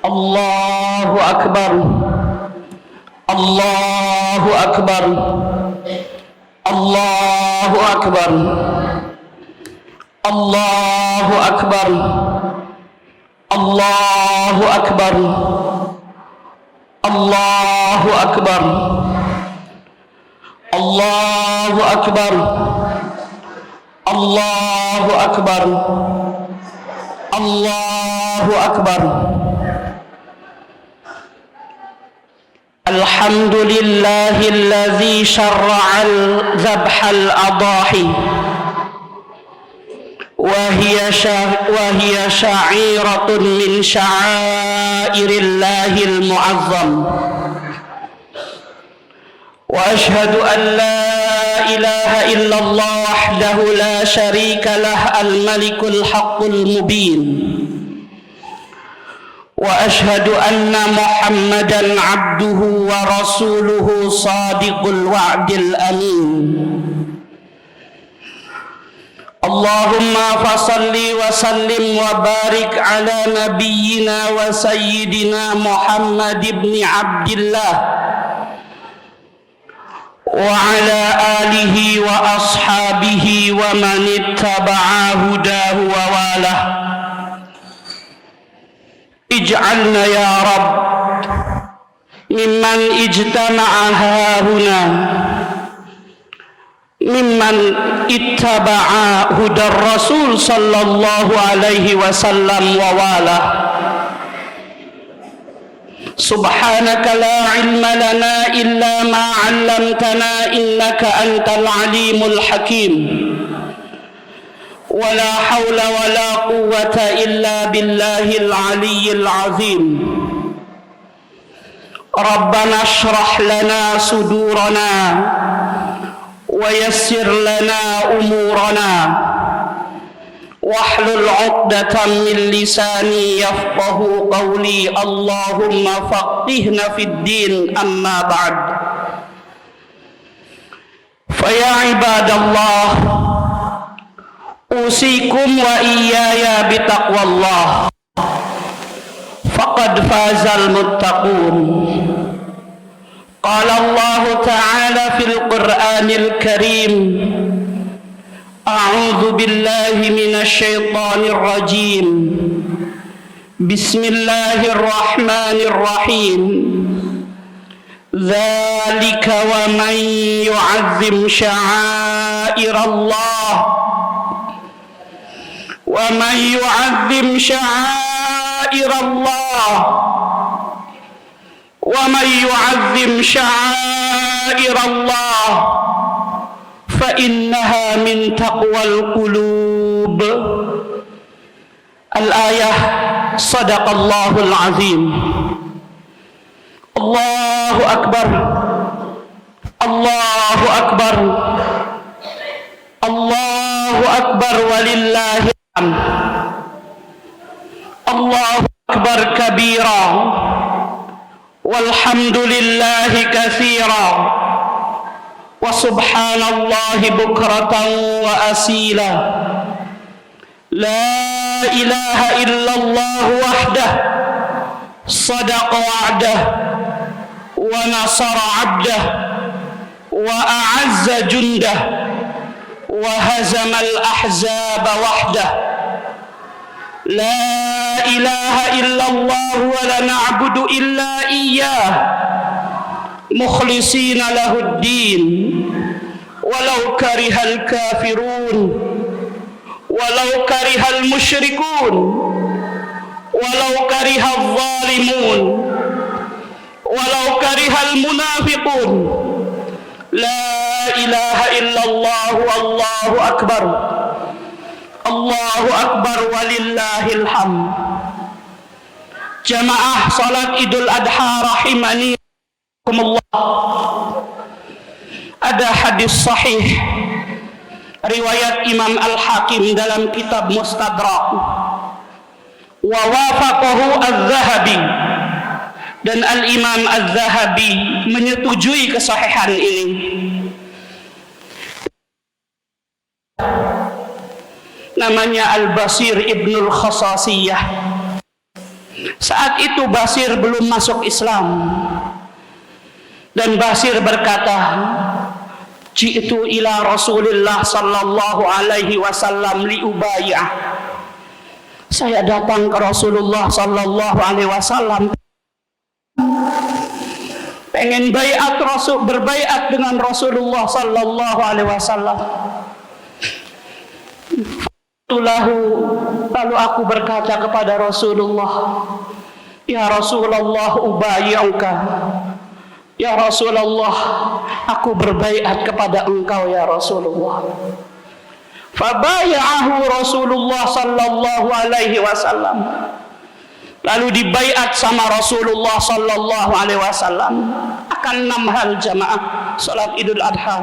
Allahu Akbar, Allahu Akbar, Allahu Akbar, Allahu Akbar, Allahu Akbar, Allahu Akbar, Allahu Akbar, Allahu Akbar, Allahu Akbar. Alhamdulillahilladzi syarra'al dzabhal adahi wa hiya sya'iratun min sya'airillahil mu'azzam. وأشهد أن لا إله إلا الله وحده لا شريك له الملك الحق المبين. وأشهد أن محمدا عبده ورسوله صادق الوعد الأمين. اللهم فصل وسلم وبارك على نبينا وسيدنا محمد بن عبد الله وعلى آله وأصحابه ومن اتبع هداه ووالاه. اجعلنا يا رب ممن اجتمع هاهنا ممن اتبع هدى الرسول صلى الله عليه وسلم ووالاه. سبحانك لا علم لنا إلا ما علمتنا إنك أنت العليم الحكيم. ولا حول ولا قوة إلا بالله العلي العظيم. ربنا اشرح لنا صدورنا ويسر لنا أمورنا واحلل عقدة من لساني يفقه قولي. اللهم فقهنا في الدين. أما بعد، فيا عباد الله، أوصيكم وإياي بتقوى الله، فقد فاز المتقون. قال الله تعالى في القرآن الكريم: أعوذ بالله من الشيطان الرجيم. بسم الله الرحمن الرحيم. ذلك ومن يعظم شعائر الله ومن يعظم شعائر الله ومن يعظم شعائر الله فإنها من تقوى القلوب. الآية. صدق الله العظيم. الله أكبر، الله أكبر، الله أكبر ولله الحمد. الله أكبر كبيرا والحمد لله كثيرا وسبحان الله بكرة وأصيلا. لا إله إلا الله وحده صدق وعده ونصر عبده وأعز جنده وهزم الأحزاب وحده. لا إله إلا الله ولا نعبد إلا إياه مخلصين له الدين ولو كره الكافرون ولو كره المشركون ولو كره الظالمون ولو كره المنافقون. لا إله إلا الله والله أكبر. الله أكبر ولله الحمد. Jamaah salat Idul Adha rahimani Allah. Ada hadis sahih riwayat Imam Al-Hakim dalam kitab Mustadrak, wa wafaqahu Az-Zahabi, dan Al-Imam Az-Zahabi menyetujui kesahihan ini. Namanya Al-Basir Ibnul Khasasiyah. Saat itu Basir belum masuk Islam, dan Basir berkata, ji'tu ila Rasulillah sallallahu alaihi wasallam liubayah. Saya datang ke Rasulullah sallallahu alaihi wasallam pengen berbaiat dengan Rasulullah sallallahu alaihi wasallam. Lalu aku berkata kepada Rasulullah, ya Rasulullah, ubayyuka. Ya Rasulullah, aku berbaiat kepada engkau ya Rasulullah. Fabaya'ahu Rasulullah sallallahu alaihi wasallam. Lalu dibaiat sama Rasulullah sallallahu alaihi wasallam akan 6 hal jamaah salat Idul Adha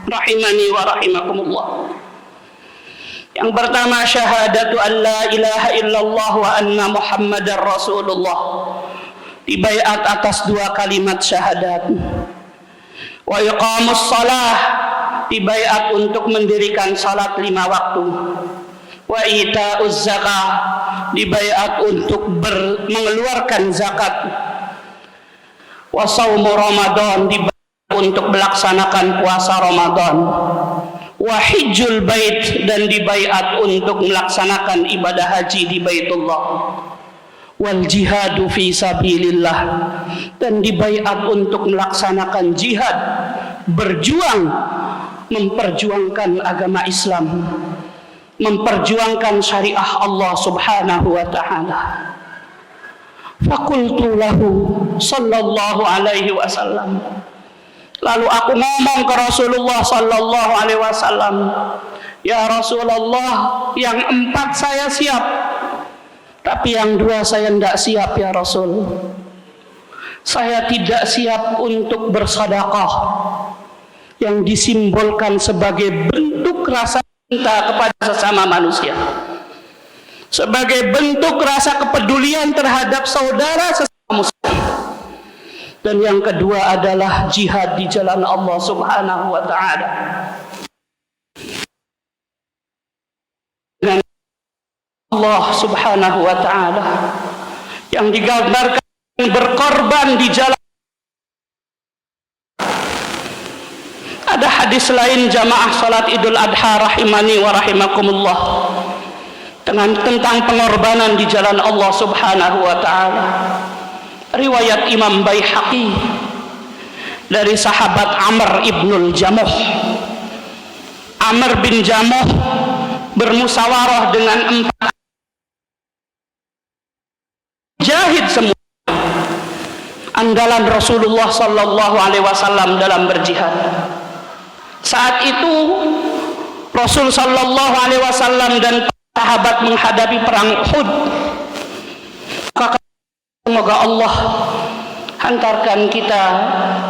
rahimani wa rahimakumullah. Yang pertama, syahadatu an la ilaha illallah wa anna Muhammadar Rasulullah. Dibaiat atas 2 kalimat syahadat. Wa iqamus shalah, dibaiat untuk mendirikan salat 5 waktu. Wa ita'uz zakah, dibaiat untuk mengeluarkan zakat. Wa shaumu Ramadan, dibaiat untuk melaksanakan puasa Ramadan. Wa hijjul bait, dan dibaiat untuk melaksanakan ibadah haji di Baitullah. Wal jihadu fi sabilillah, dan dibaiat untuk melaksanakan jihad, berjuang memperjuangkan agama Islam, memperjuangkan syariah Allah subhanahu wa ta'ala. Fakultu lahu sallallahu alaihi wasallam, lalu aku ngomong ke Rasulullah sallallahu alaihi wasallam, ya Rasulullah, yang 4 saya siap, tapi yang 2 saya tidak siap ya Rasul. Saya tidak siap untuk bersedekah yang disimbolkan sebagai bentuk rasa cinta kepada sesama manusia, sebagai bentuk rasa kepedulian terhadap saudara sesama muslim. Dan yang kedua adalah jihad di jalan Allah subhanahu wa ta'ala. Dan Allah subhanahu wa ta'ala yang digambarkan berkorban di jalan. Ada hadis lain jamaah salat Idul Adha rahimani wa rahimakumullah tentang pengorbanan di jalan Allah subhanahu wa ta'ala. Riwayat Imam Baihaqi dari sahabat Amr ibnul Jamuh. Amr bin Jamuh bermusyawarah dengan 4 jahid semua andalan Rasulullah sallallahu alaihi wasallam dalam berjihad. Saat itu Rasul sallallahu alaihi wasallam dan sahabat menghadapi perang Uhud. Semoga Allah hantarkan kita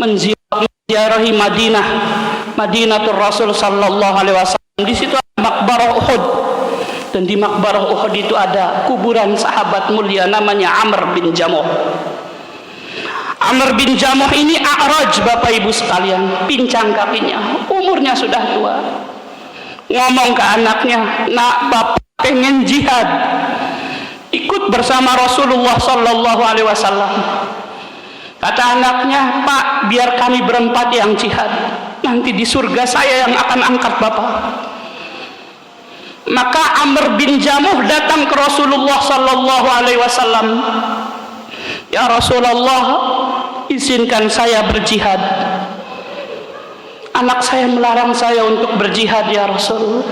menziarahi Madinah, Madinatul Rasul sallallahu alaihi wasallam. Di situ ada makbarah Uhud, dan di makbarah Uhud itu ada kuburan sahabat mulia namanya Amr bin Jamuh. Amr bin Jamuh ini a'raj, Bapak Ibu sekalian, pincang kakinya, umurnya sudah tua. Ngomong ke anaknya, nak, bapak pengen jihad, ikut bersama Rasulullah sallallahu alaihi wasallam. Kata anaknya, Pak, biar kami berempat yang jihad, nanti di surga saya yang akan angkat bapak. Maka Amr bin Jamuh datang ke Rasulullah sallallahu alaihi wasallam. Ya Rasulullah, izinkan saya berjihad. Anak saya melarang saya untuk berjihad ya Rasul.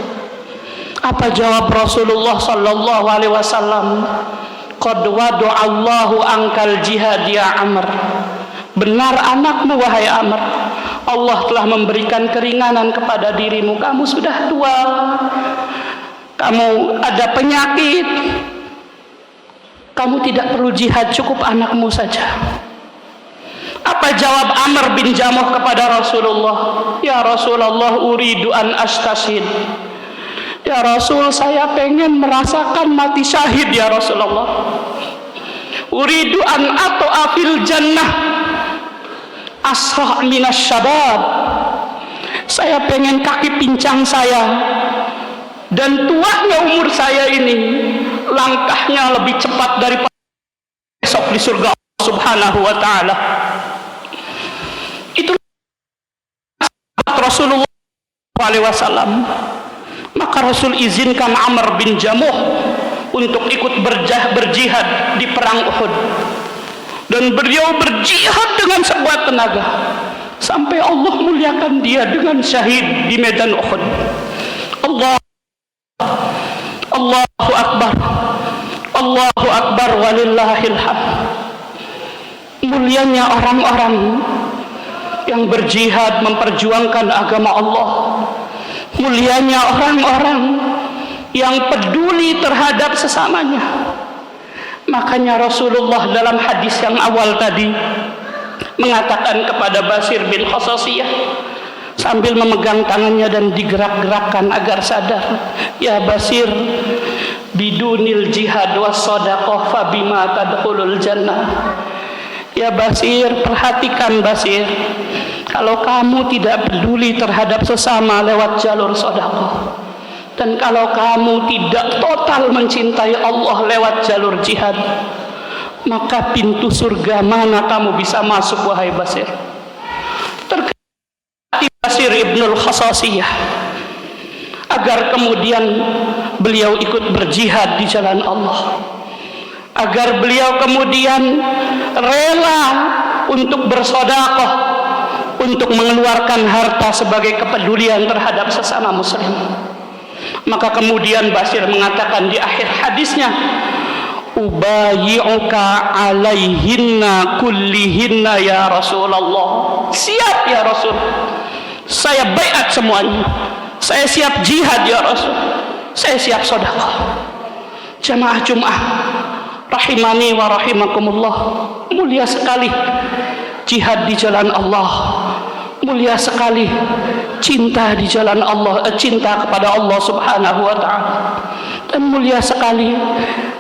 Apa jawab Rasulullah sallallahu alaihi wasallam? Qad wada'allahu ankal jihad ya Amr. Benar anakmu wahai Amr, Allah telah memberikan keringanan kepada dirimu. Kamu sudah tua, kamu ada penyakit, kamu tidak perlu jihad, cukup anakmu saja. Apa jawab Amr bin Jamuh kepada Rasulullah? Ya Rasulullah, uridu an astashhid. Ya Rasul, saya pengen merasakan mati syahid ya Rasulullah. Uridu an ato'a fil jannah asra' minas syabab. Saya pengen kaki pincang saya dan tuanya umur saya ini langkahnya lebih cepat daripada di surga Allah Subhanahu wa taala. Itu Rasulullah SAW. Maka Rasul izinkan Amr bin Jamuh untuk ikut berjihad di perang Uhud, dan beliau berjihad dengan sekuat tenaga sampai Allah muliakan dia dengan syahid di medan Uhud. Allahu Akbar, Allahu Akbar, walillahil hamd. Mulianya orang-orang yang berjihad memperjuangkan agama Allah, mulianya orang-orang yang peduli terhadap sesamanya. Makanya Rasulullah dalam hadis yang awal tadi mengatakan kepada Basir bin Khasasiyah sambil memegang tangannya dan digerak-gerakkan agar sadar, ya Basir, bidunil jihad was sadaqah fabima tadkhulul jannah. Ya Basir, perhatikan Basir, kalau kamu tidak peduli terhadap sesama lewat jalur sedekah, dan kalau kamu tidak total mencintai Allah lewat jalur jihad, maka pintu surga mana kamu bisa masuk, wahai Basir? Terkait Basir ibnul Khasasiyah agar kemudian beliau ikut berjihad di jalan Allah, agar beliau kemudian rela untuk bersedekah, untuk mengeluarkan harta sebagai kepedulian terhadap sesama muslim. Maka kemudian Basir mengatakan di akhir hadisnya, ubayyi'uka alaihinna kullihinna ya Rasulullah. Siap ya Rasul, saya baiat semuanya, saya siap jihad ya Rasul, saya siap sedekah. Jamaah Jumat rahimani wa rahimakumullah, mulia sekali jihad di jalan Allah, mulia sekali cinta di jalan Allah, cinta kepada Allah Subhanahu wa taala, dan mulia sekali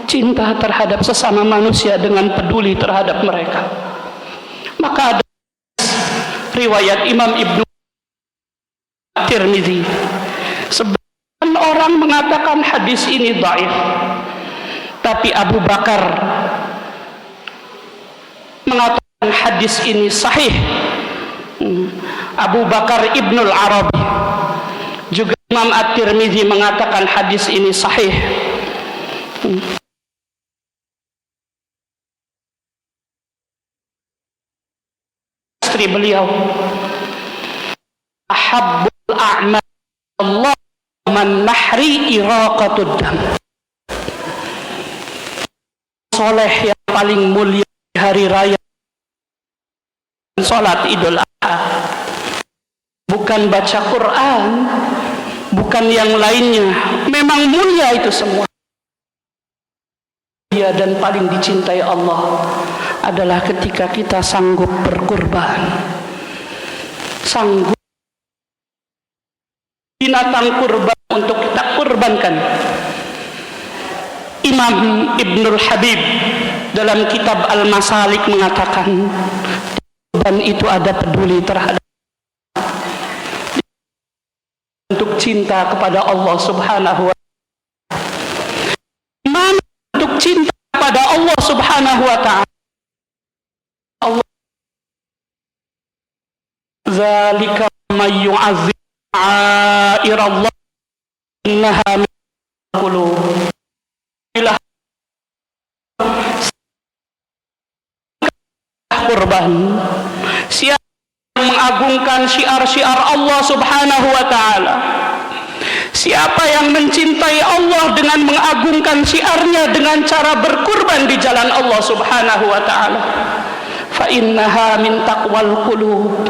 cinta terhadap sesama manusia dengan peduli terhadap mereka. Maka ada riwayat Imam Ibnu Tirmizi, sebagian orang mengatakan hadis ini dhaif, tapi Abu Bakar mengatakan hadis ini sahih. Abu Bakar Ibnul Arabi, juga Imam At-Tirmizi mengatakan hadis ini sahih. Istri beliau, ahabbul a'mal Allah man nahri iraqatud dam. Soleh yang paling mulia di hari raya salat Idul Adha, bukan baca Quran, bukan yang lainnya. Memang mulia itu semua, dia dan paling dicintai Allah adalah ketika kita sanggup berkurban, sanggup binatang kurban untuk kita kurbankan. Imam Ibnul Habib dalam kitab Al-Masalik mengatakan, kurban itu ada peduli terhadap, untuk cinta kepada Allah Subhanahu wa ta'ala. Untuk cinta kepada Allah Subhanahu wa ta'ala, Allah, zalika may yu'azzim sha'airallah innaha min qulub. Kurban, siapa yang mengagungkan syiar-syiar Allah Subhanahu wa ta'ala, siapa yang mencintai Allah dengan mengagungkan syiarnya dengan cara berkurban di jalan Allah Subhanahu wa ta'ala, fa innaha min taqwal qulub,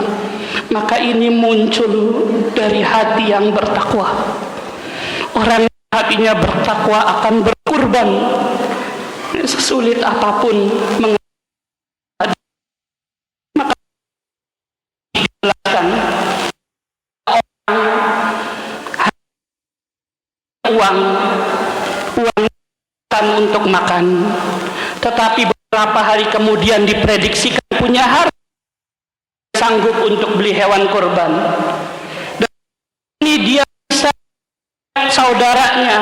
maka ini muncul dari hati yang bertakwa. Orang yang hatinya bertakwa akan berkurban sesulit apapun. Uang untuk makan, tetapi beberapa hari kemudian diprediksikan punya harta sanggup untuk beli hewan kurban, dan ini dia bisa saudaranya,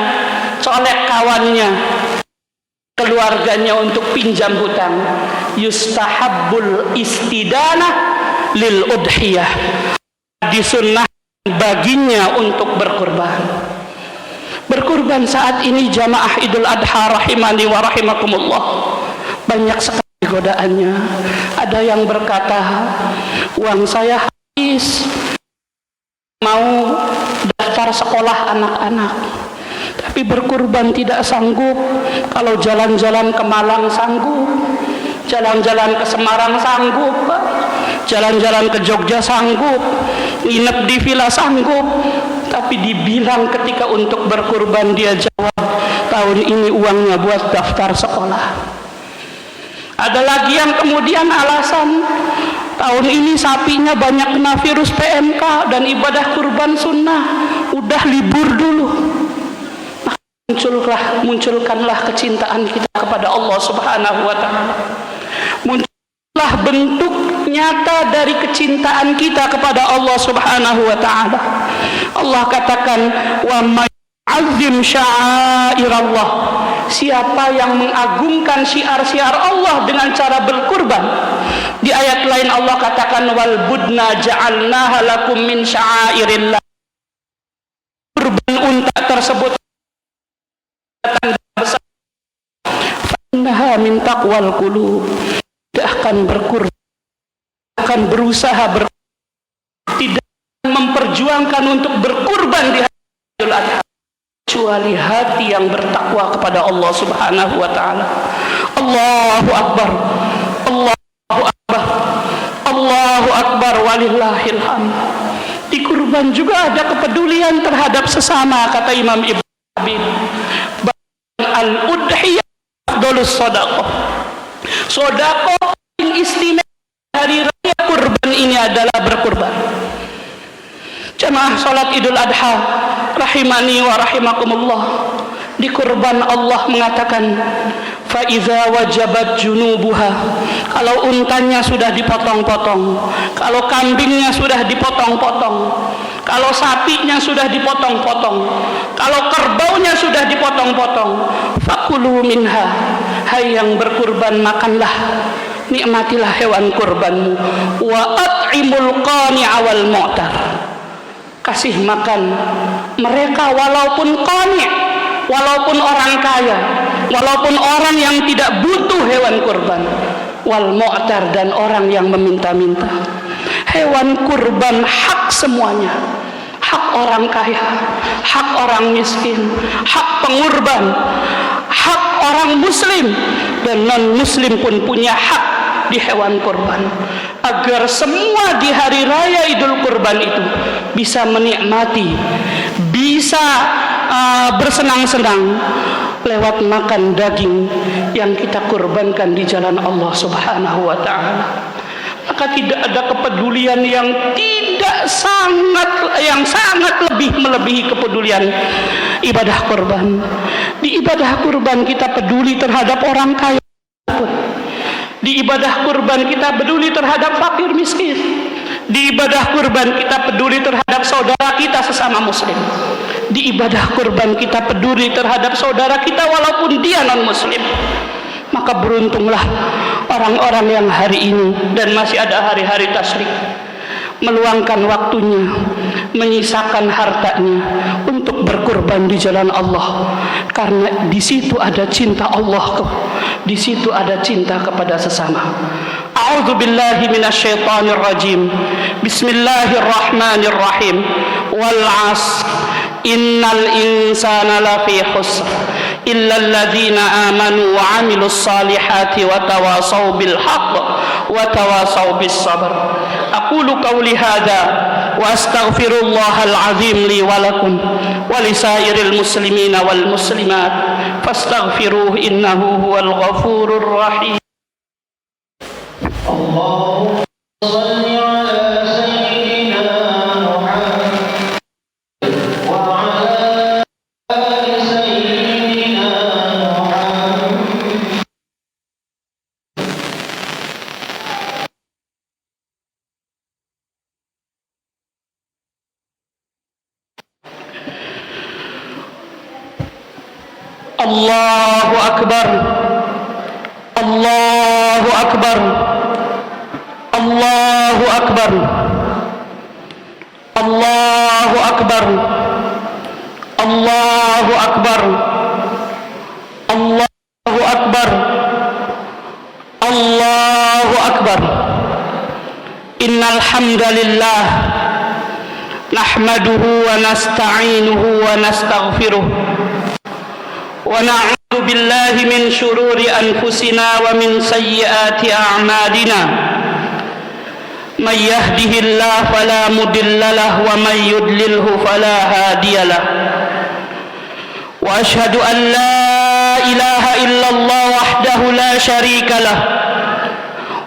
colek kawannya, keluarganya untuk pinjam hutang, yustahabbul istidanah lil udhiyah, disunnah baginya untuk berkurban. Berkurban saat ini jamaah Idul Adha rahimani wa rahimakumullah, banyak sekali godaannya. Ada yang berkata, uang saya habis, mau daftar sekolah anak-anak, tapi berkurban tidak sanggup. Kalau jalan-jalan ke Malang sanggup, jalan-jalan ke Semarang sanggup, jalan-jalan ke Jogja sanggup, nginep di villa sanggup. Tapi dibilang ketika untuk berkurban, dia jawab, tahun ini uangnya buat daftar sekolah. Ada lagi yang kemudian alasan, tahun ini sapinya banyak kena virus PMK dan ibadah kurban sunnah, udah libur dulu. Munculkanlah kecintaan kita kepada Allah Subhanahu wa ta'ala. Muncullah bentuk nyata dari kecintaan kita kepada Allah Subhanahu wa ta'ala. Allah katakan, wa may yu'azzim sya'airallah, siapa yang mengagungkan syiar-syiar Allah dengan cara berkurban. Di ayat lain Allah katakan, wal budna ja'alnaha lakum min sya'airillah, kurban unta tersebut tanda besar, fa'innaha min taqwal qulub, tidak akan berkurban, akan berusaha tidak memperjuangkan untuk berkurban di hari Idul Adha, kecuali hati yang bertakwa kepada Allah Subhanahu wa ta'ala. Allahu Akbar, Allahu Akbar, Allahu Akbar, walillahil hamd. Di kurban juga ada kepedulian terhadap sesama, kata Imam Ibnu Habib, al-udhiyah afdhalus shadaqah. Sedekah yang istimewa hari raya kurban ini adalah berkurban. Jamaah salat Idul Adha rahimani wa rahimakumullah, di kurban Allah mengatakan, fa iza wajabat junubuha, kalau untanya sudah dipotong-potong, kalau kambingnya sudah dipotong-potong, kalau sapinya sudah dipotong-potong, kalau kerbaunya sudah dipotong-potong, fakulu minha, hai yang berkurban makanlah, nikmatilah hewan kurbanmu, wa at'imul qani'a wal mu'tar, kasih makan mereka walaupun qani', walaupun orang kaya, walaupun orang yang tidak butuh hewan kurban, wal mu'tar, dan orang yang meminta-minta. Hewan kurban hak semuanya, hak orang kaya, hak orang miskin, hak pengurban, hak orang muslim dan non muslim pun punya hak di hewan kurban, agar semua di hari raya Idul Kurban itu bisa menikmati, bisa bersenang-senang lewat makan daging yang kita kurbankan di jalan Allah Subhanahu wa ta'ala. Maka tidak ada kepedulian yang sangat lebih melebihi kepedulian ibadah kurban. Di ibadah kurban kita peduli terhadap orang kaya, di ibadah kurban kita peduli terhadap fakir miskin, di ibadah kurban kita peduli terhadap saudara kita sesama muslim, di ibadah kurban kita peduli terhadap saudara kita walaupun dia non muslim. Maka beruntunglah orang-orang yang hari ini dan masih ada hari-hari tasyrik meluangkan waktunya, menyisakan hartanya untuk berkurban di jalan Allah, karena di situ ada cinta Allah, di situ ada cinta kepada sesama. A'udzu billahi minasyaitonir rajim. Bismillahirrahmanirrahim. Wal 'asr innal insana lafi khusr illa alladhina amanu wa 'amilus salihati wa tawasaw bil haqq wa tawasaw bis sabr. Aqulu qawli hadza wa astaghfirullahal azim li wa lakum wa lisairil muslimina wal muslimat fastaghfiruhu innahu huwal ghafurur rahim. Allahumma shalli ala Allahu Akbar. Allahu Akbar, Allahu Akbar, Allahu Akbar, Allahu Akbar, Allahu Akbar, Allahu Akbar. Innal hamdalillah nahmaduhu wa nasta'inuhu wa nastaghfiruh wa na'udzu billahi min shururi anfusina wa min sayyiati a'malina. May yahdihillahu fala mudilla lahu wa may yudlilhu fala hadiya lahu. Wa asyhadu an la ilaha illallah wahdahu la syarika lah.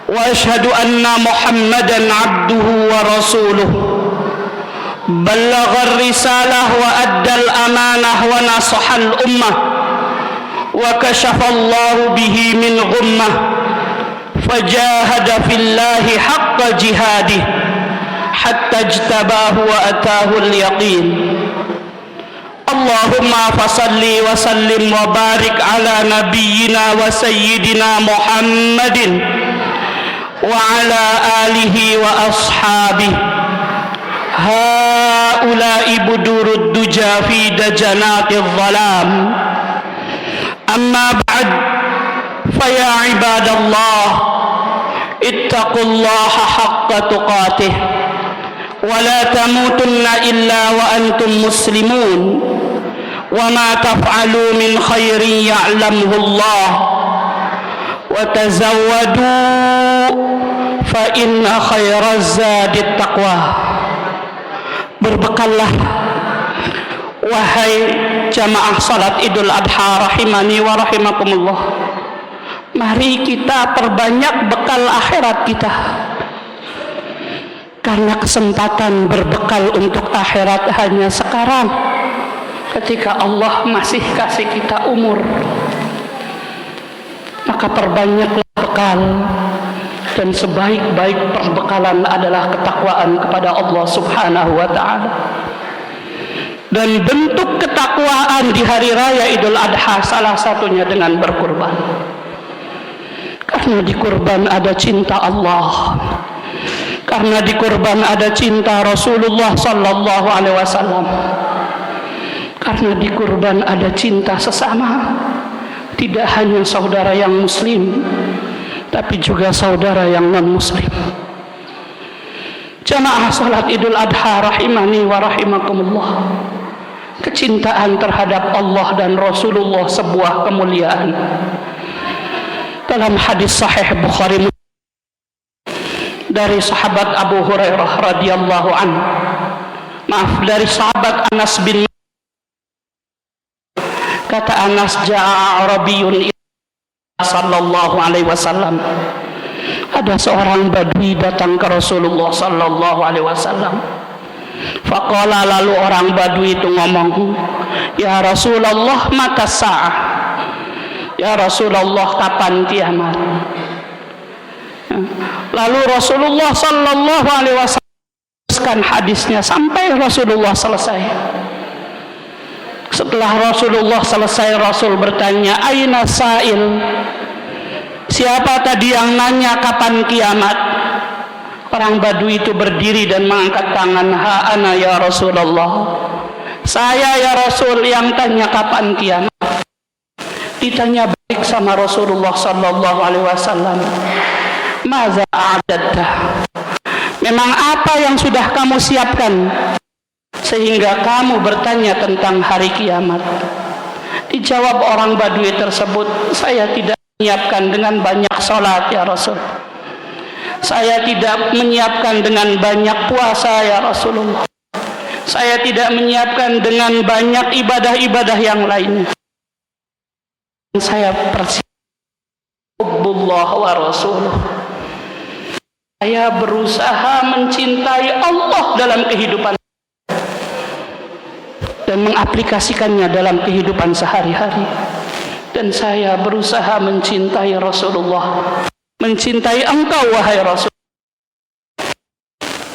Wa asyhadu anna Muhammadan abduhu wa rasuluh. Ballagha ar-risalah wa addal amanah wa nasahal ummah. Wa kashafallahu bihi min ghummah. Fajahada fillahi haqqa jihadih hatta ijtabahu wa atahu al-yaqin. Allahumma fasalli wa sallim wa barik ala nabiyyina wa sayyidina Muhammadin wa ala alihi wa ashabihi. Haula'i budurud duja fi dajanatiz zalam. Amma ba'd, fa ya ibadallah, ittaqullaha haqqa tuqatih wa la tamutunna illa wa antum muslimun. Wa ma taf'alu min khairin ya'lamuhu Allah. Wa tazawwadu fa inna khairaz zadit taqwa. Berbekallah wahai jamaah salat Idul Adha rahimani wa rahimakumullah. Mari kita perbanyak bekal akhirat kita, karena kesempatan berbekal untuk akhirat hanya sekarang, ketika Allah masih kasih kita umur. Maka perbanyaklah bekal, dan sebaik-baik perbekalan adalah ketakwaan kepada Allah Subhanahu wa ta'ala. Dan bentuk ketakwaan di hari raya Idul Adha salah satunya dengan berkurban. Karena di kurban ada cinta Allah, karena di kurban ada cinta Rasulullah sallallahu alaihi wasallam, karena di kurban ada cinta sesama, tidak hanya saudara yang muslim tapi juga saudara yang non muslim. Jamaah salat Idul Adha rahimani wa rahimakumullah. Kecintaan terhadap Allah dan Rasulullah sebuah kemuliaan. Dalam hadis sahih Bukhari dari sahabat Abu Hurairah radhiyallahu anhu, dari sahabat Anas bin Malik, kata Anas, ja'a Arabiyyun sallallahu alaihi wasallam, ada seorang badui datang ke Rasulullah sallallahu alaihi wasallam. Faqala, lalu orang badui itu ngomong, ya Rasulullah, mata sa'ah. Ya Rasulullah, kapan kiamat? Lalu Rasulullah sallallahu alaihi wasallam meneruskan hadisnya sampai Rasulullah selesai. Setelah Rasulullah selesai, Rasul bertanya, aina sa'il? Siapa tadi yang nanya kapan kiamat? Orang Badui itu berdiri dan mengangkat tangan, ha ana ya Rasulullah. Saya ya Rasul yang tanya kapan kiamat. Ditanya balik sama Rasulullah sallallahu alaihi wasallam, maza a'adadta? Memang apa yang sudah kamu siapkan sehingga kamu bertanya tentang hari kiamat? Dijawab orang Badui tersebut, saya tidak menyiapkan dengan banyak salat ya Rasul. Saya tidak menyiapkan dengan banyak puasa ya Rasulullah. Saya tidak menyiapkan dengan banyak ibadah-ibadah yang lainnya. Saya persiapkan hubbullah wa rasuluh. Saya berusaha mencintai Allah dalam kehidupan dan mengaplikasikannya dalam kehidupan sehari-hari. Dan saya berusaha mencintai Rasulullah, mencintai engkau wahai Rasul,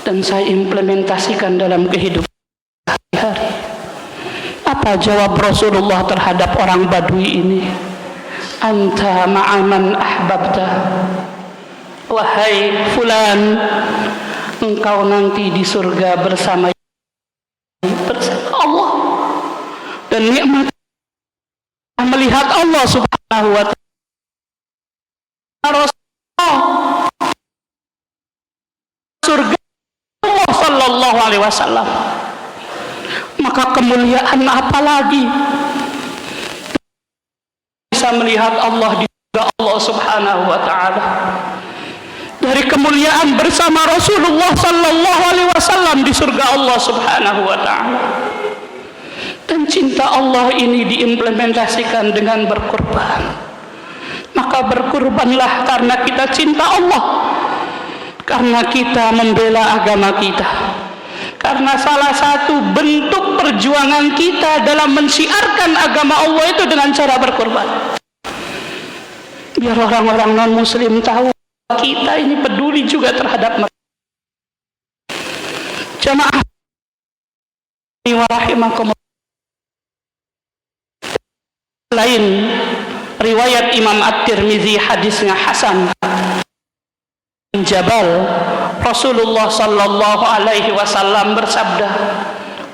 dan saya implementasikan dalam kehidupan sehari-hari. Apa jawab Rasulullah terhadap orang Badui ini? anta ma'a man ahbabta, wahai fulan, engkau nanti di surga bersama Allah. Dan nikmat melihat Allah subhanahu wa ta'ala, Rasulullah surga Allah sallallahu alaihi wasallam, maka kemuliaan apa lagi bisa melihat Allah di surga Allah subhanahu wa ta'ala. Dari kemuliaan bersama Rasulullah sallallahu alaihi wasallam di surga Allah subhanahu wa ta'ala. Dan cinta Allah ini diimplementasikan dengan berkorban. Maka berkorbanlah karena kita cinta Allah, karena kita membela agama kita, karena salah satu bentuk perjuangan kita dalam mensiarkan agama Allah itu dengan cara berkorban. Biar orang-orang non-muslim tahu kita ini peduli juga terhadap mereka. Jamaah rahimakumullah. Lain riwayat Imam At-Tirmizi, hadisnya hasan, Jabal, Rasulullah sallallahu alaihi wasallam bersabda,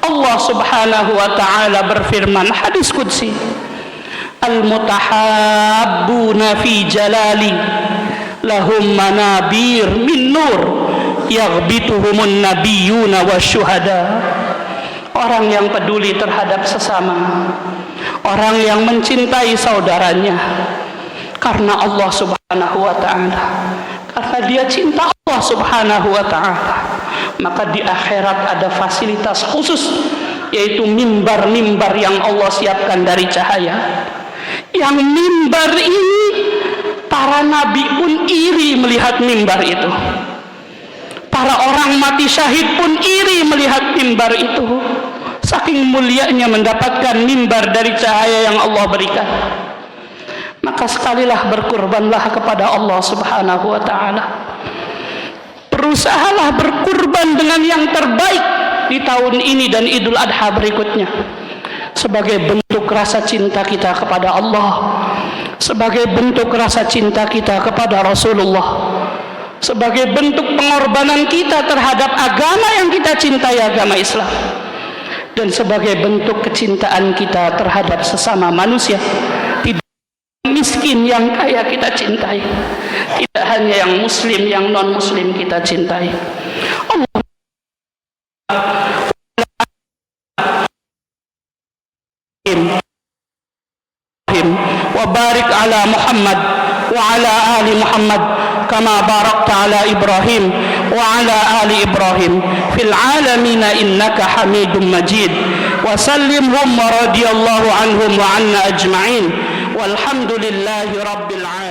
Allah subhanahu wa ta'ala berfirman, hadis qudsi, al-mutahabbuna fi jalali lahum manabir min nur yaghbituhumun nabiyyuna wasyuhada. Orang yang peduli terhadap sesama, orang yang mencintai saudaranya karena Allah subhanahu wa ta'ala, karena dia cinta Allah subhanahu wa ta'ala, maka di akhirat ada fasilitas khusus, yaitu mimbar-mimbar yang Allah siapkan dari cahaya. Yang mimbar ini para nabi pun iri melihat mimbar itu, para orang mati syahid pun iri melihat mimbar itu. Saking mulianya mendapatkan mimbar dari cahaya yang Allah berikan. Maka sekalilah berkurbanlah kepada Allah subhanahu wa ta'ala. Berusahalah berkurban dengan yang terbaik di tahun ini dan Idul Adha berikutnya, sebagai bentuk rasa cinta kita kepada Allah, sebagai bentuk rasa cinta kita kepada Rasulullah, sebagai bentuk pengorbanan kita terhadap agama yang kita cintai, agama Islam, dan sebagai bentuk kecintaan kita terhadap sesama manusia. Tidak miskin yang kaya kita cintai, tidak hanya yang muslim, yang non muslim kita cintai. Allah wa barik ala Muhammad wa ala ali Muhammad kama barakta ala Ibrahim wa ala ali Ibrahim fil alamin innaka Hamidum Majid. Wa sallimhum wa radiyallahu anhum wa anna ajma'in walhamdulillahi rabbil alamin.